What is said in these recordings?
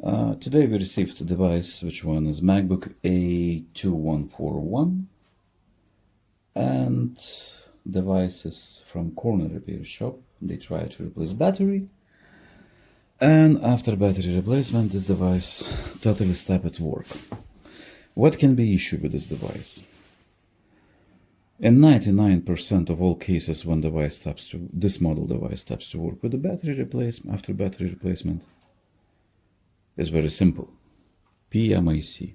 Today we received a device, which one is MacBook A2141, and device is from corner repair shop. They try to replace battery, and after battery replacement, this device totally stopped at work. What can be issue with this device? In 99% of all cases, when this model device stops to work with the battery replacement, after battery replacement, is very simple. PMIC.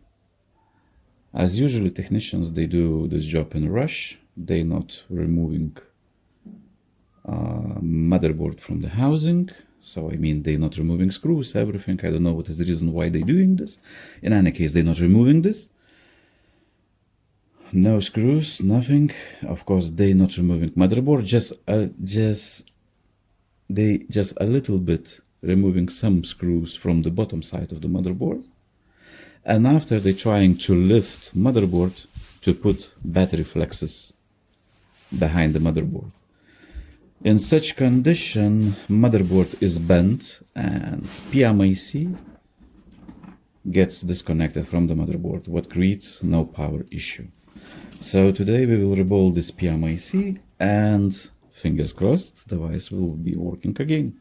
As usually technicians, they do this job in a rush. They not removing motherboard from the housing. So I mean, they not removing screws, everything. I don't know what is the reason why they doing this. In any case, they not removing this. No screws, nothing. Of course, they not removing motherboard. They just a little bit removing some screws from the bottom side of the motherboard. And after they trying to lift motherboard to put battery flexes behind the motherboard. In such condition, motherboard is bent and PMIC gets disconnected from the motherboard, what creates no power issue. So today we will reball this PMIC and fingers crossed, the device will be working again.